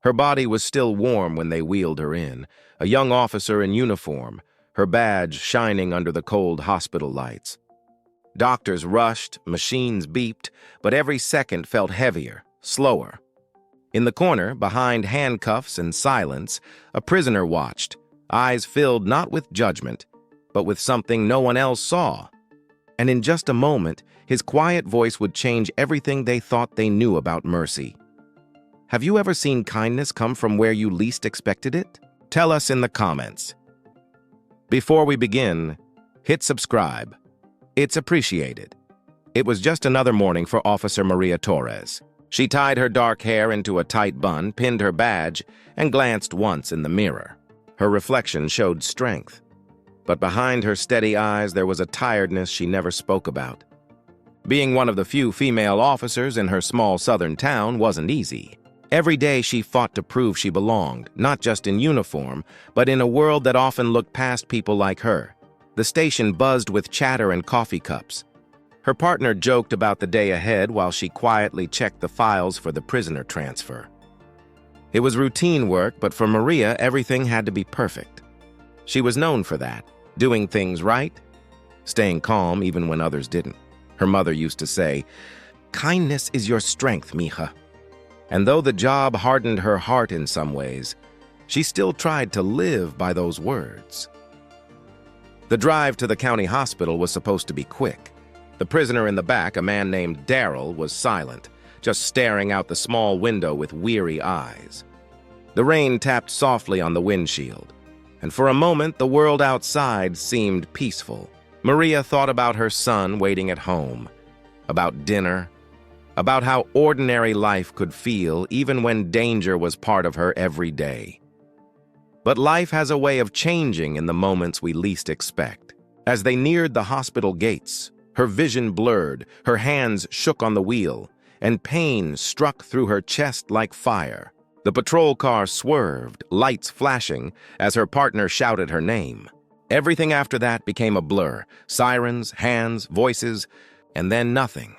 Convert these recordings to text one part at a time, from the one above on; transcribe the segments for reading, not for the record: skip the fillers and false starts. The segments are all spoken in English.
Her body was still warm when they wheeled her in, a young officer in uniform, her badge shining under the cold hospital lights. Doctors rushed, machines beeped, but every second felt heavier, slower. In the corner, behind handcuffs and silence, a prisoner watched, eyes filled not with judgment, but with something no one else saw. And in just a moment, his quiet voice would change everything they thought they knew about mercy. Have you ever seen kindness come from where you least expected it? Tell us in the comments. Before we begin, hit subscribe. It's appreciated. It was just another morning for Officer Maria Torres. She tied her dark hair into a tight bun, pinned her badge, and glanced once in the mirror. Her reflection showed strength. But behind her steady eyes there was a tiredness she never spoke about. Being one of the few female officers in her small southern town wasn't easy. Every day she fought to prove she belonged, not just in uniform, but in a world that often looked past people like her. The station buzzed with chatter and coffee cups. Her partner joked about the day ahead while she quietly checked the files for the prisoner transfer. It was routine work, but for Maria, everything had to be perfect. She was known for that, doing things right, staying calm even when others didn't. Her mother used to say, "Kindness is your strength, mija." And though the job hardened her heart in some ways, she still tried to live by those words. The drive to the county hospital was supposed to be quick. The prisoner in the back, a man named Daryl, was silent, just staring out the small window with weary eyes. The rain tapped softly on the windshield, and for a moment the world outside seemed peaceful. Maria thought about her son waiting at home, about dinner, about how ordinary life could feel even when danger was part of her every day. But life has a way of changing in the moments we least expect. As they neared the hospital gates, her vision blurred, her hands shook on the wheel, and pain struck through her chest like fire. The patrol car swerved, lights flashing, as her partner shouted her name. Everything after that became a blur, sirens, hands, voices, and then nothing.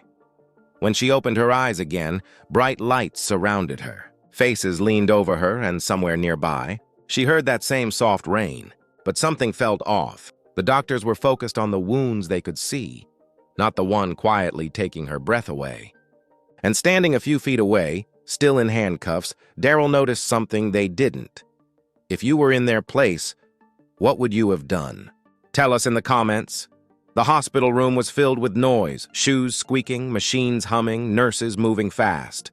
When she opened her eyes again, bright lights surrounded her. Faces leaned over her and somewhere nearby. She heard that same soft rain, but something felt off. The doctors were focused on the wounds they could see, not the one quietly taking her breath away. And standing a few feet away, still in handcuffs, Daryl noticed something they didn't. If you were in their place, what would you have done? Tell us in the comments. The hospital room was filled with noise, shoes squeaking, machines humming, nurses moving fast.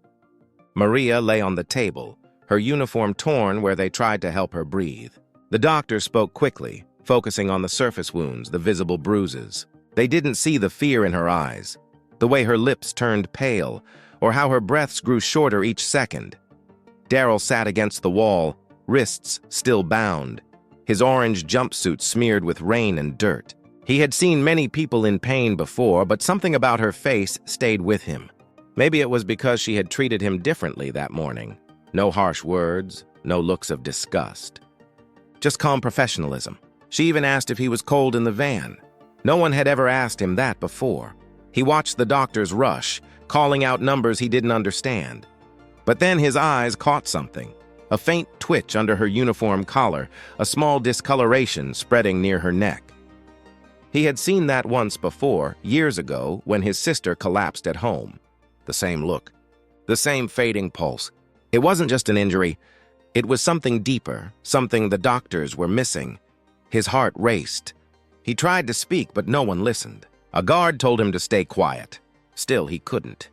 Maria lay on the table, her uniform torn where they tried to help her breathe. The doctor spoke quickly, focusing on the surface wounds, the visible bruises. They didn't see the fear in her eyes, the way her lips turned pale, or how her breaths grew shorter each second. Daryl sat against the wall, wrists still bound, his orange jumpsuit smeared with rain and dirt. He had seen many people in pain before, but something about her face stayed with him. Maybe it was because she had treated him differently that morning. No harsh words, no looks of disgust. Just calm professionalism. She even asked if he was cold in the van. No one had ever asked him that before. He watched the doctors rush, calling out numbers he didn't understand. But then his eyes caught something. A faint twitch under her uniform collar, a small discoloration spreading near her neck. He had seen that once before, years ago, when his sister collapsed at home. The same look, the same fading pulse. It wasn't just an injury. It was something deeper, something the doctors were missing. His heart raced. He tried to speak, but no one listened. A guard told him to stay quiet. Still, he couldn't.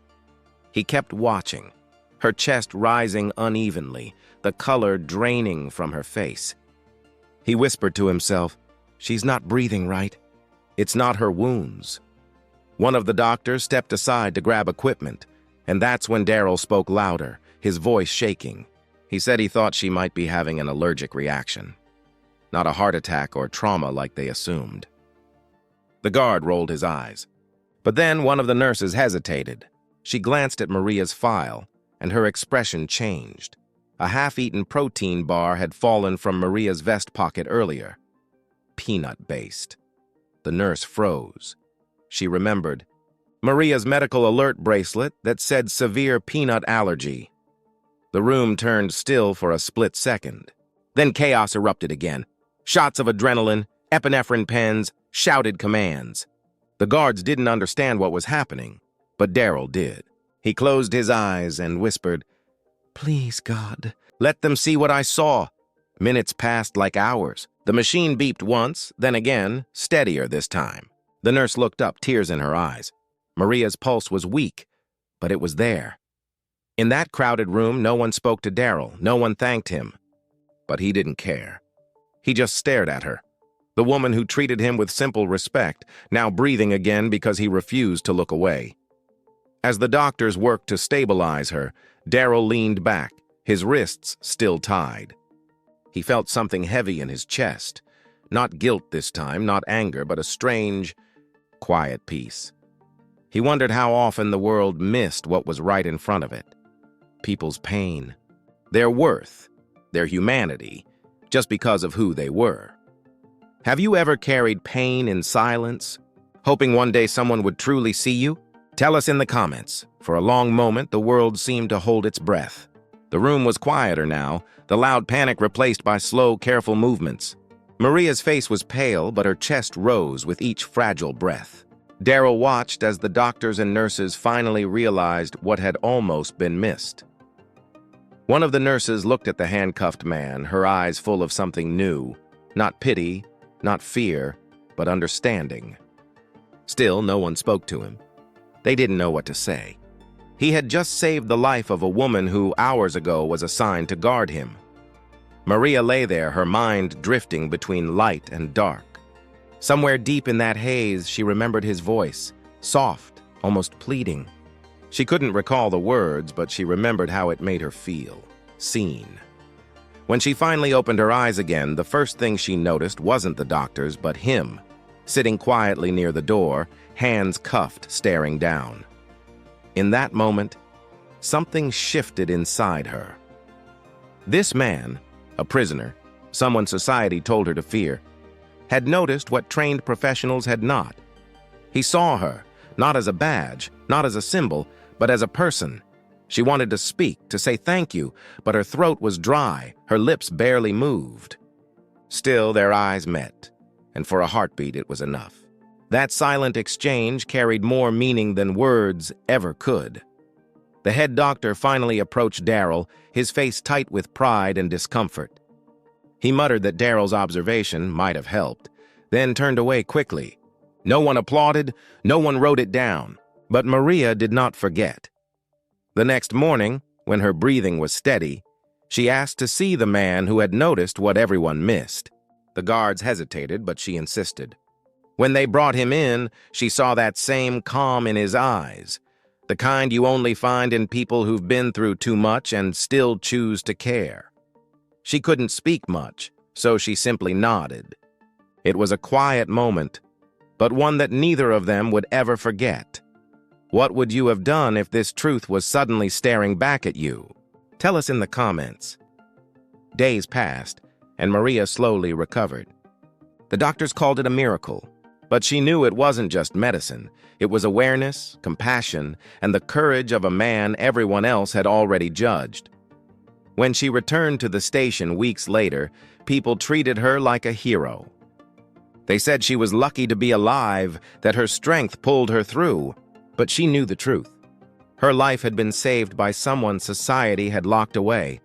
He kept watching, her chest rising unevenly, the color draining from her face. He whispered to himself, "She's not breathing right. It's not her wounds." One of the doctors stepped aside to grab equipment, and that's when Daryl spoke louder, his voice shaking. He said he thought she might be having an allergic reaction, not a heart attack or trauma like they assumed. The guard rolled his eyes. But then one of the nurses hesitated. She glanced at Maria's file, and her expression changed. A half-eaten protein bar had fallen from Maria's vest pocket earlier. Peanut-based. The nurse froze. She remembered Maria's medical alert bracelet that said severe peanut allergy. The room turned still for a split second. Then chaos erupted again. Shots of adrenaline, epinephrine pens, shouted commands. The guards didn't understand what was happening, but Daryl did. He closed his eyes and whispered, "Please, God, let them see what I saw." Minutes passed like hours. The machine beeped once, then again, steadier this time. The nurse looked up, tears in her eyes. Maria's pulse was weak, but it was there. In that crowded room, no one spoke to Daryl, no one thanked him. But he didn't care. He just stared at her. The woman who treated him with simple respect, now breathing again because he refused to look away. As the doctors worked to stabilize her, Daryl leaned back, his wrists still tied. He felt something heavy in his chest. Not guilt this time, not anger, but a strange, quiet peace. He wondered how often the world missed what was right in front of it. People's pain, their worth, their humanity, just because of who they were. Have you ever carried pain in silence, hoping one day someone would truly see you? Tell us in the comments. For a long moment, the world seemed to hold its breath. The room was quieter now, the loud panic replaced by slow, careful movements. Maria's face was pale, but her chest rose with each fragile breath. Daryl watched as the doctors and nurses finally realized what had almost been missed. One of the nurses looked at the handcuffed man, her eyes full of something new. Not pity, not fear, but understanding. Still, no one spoke to him. They didn't know what to say. He had just saved the life of a woman who, hours ago, was assigned to guard him. Maria lay there, her mind drifting between light and dark. Somewhere deep in that haze, she remembered his voice, soft, almost pleading. She couldn't recall the words, but she remembered how it made her feel, seen. When she finally opened her eyes again, the first thing she noticed wasn't the doctors, but him, sitting quietly near the door, hands cuffed, staring down. In that moment, something shifted inside her. This man, a prisoner, someone society told her to fear, had noticed what trained professionals had not. He saw her, not as a badge, not as a symbol, but as a person. She wanted to speak, to say thank you, but her throat was dry, her lips barely moved. Still, their eyes met, and for a heartbeat it was enough. That silent exchange carried more meaning than words ever could. The head doctor finally approached Daryl, his face tight with pride and discomfort. He muttered that Daryl's observation might have helped, then turned away quickly. No one applauded, no one wrote it down, but Maria did not forget. The next morning, when her breathing was steady, she asked to see the man who had noticed what everyone missed. The guards hesitated, but she insisted. When they brought him in, she saw that same calm in his eyes, the kind you only find in people who've been through too much and still choose to care. She couldn't speak much, so she simply nodded. It was a quiet moment, but one that neither of them would ever forget. What would you have done if this truth was suddenly staring back at you? Tell us in the comments. Days passed, and Maria slowly recovered. The doctors called it a miracle, but she knew it wasn't just medicine. It was awareness, compassion, and the courage of a man everyone else had already judged. When she returned to the station weeks later, people treated her like a hero. They said she was lucky to be alive, that her strength pulled her through. But she knew the truth. Her life had been saved by someone society had locked away,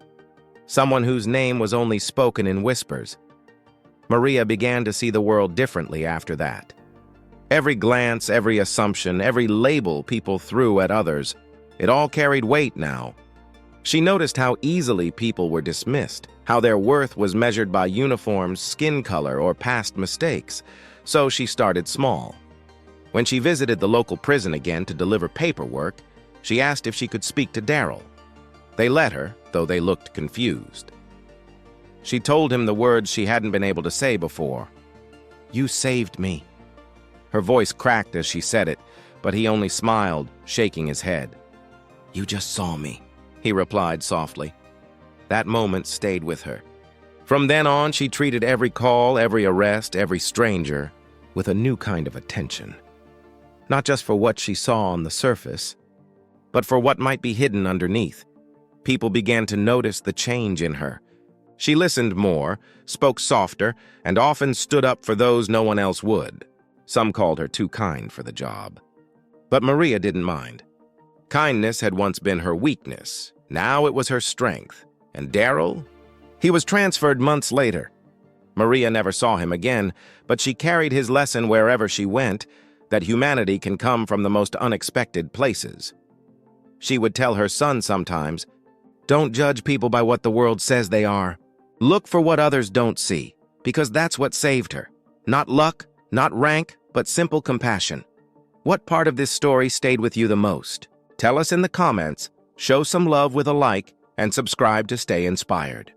someone whose name was only spoken in whispers. Maria began to see the world differently after that. Every glance, every assumption, every label people threw at others, it all carried weight now. She noticed how easily people were dismissed, how their worth was measured by uniforms, skin color, or past mistakes. So she started small. When she visited the local prison again to deliver paperwork, she asked if she could speak to Daryl. They let her, though they looked confused. She told him the words she hadn't been able to say before. "You saved me." Her voice cracked as she said it, but he only smiled, shaking his head. "You just saw me," he replied softly. That moment stayed with her. From then on, she treated every call, every arrest, every stranger with a new kind of attention. Not just for what she saw on the surface, but for what might be hidden underneath. people began to notice the change in her. She listened more, spoke softer, and often stood up for those no one else would. Some called her too kind for the job. But Maria didn't mind. Kindness had once been her weakness. Now it was her strength. And Daryl? He was transferred months later. Maria never saw him again, but she carried his lesson wherever she went, that humanity can come from the most unexpected places. She would tell her son sometimes, "Don't judge people by what the world says they are. Look for what others don't see, because that's what saved her. Not luck, not rank, but simple compassion." What part of this story stayed with you the most? Tell us in the comments, show some love with a like, and subscribe to stay inspired.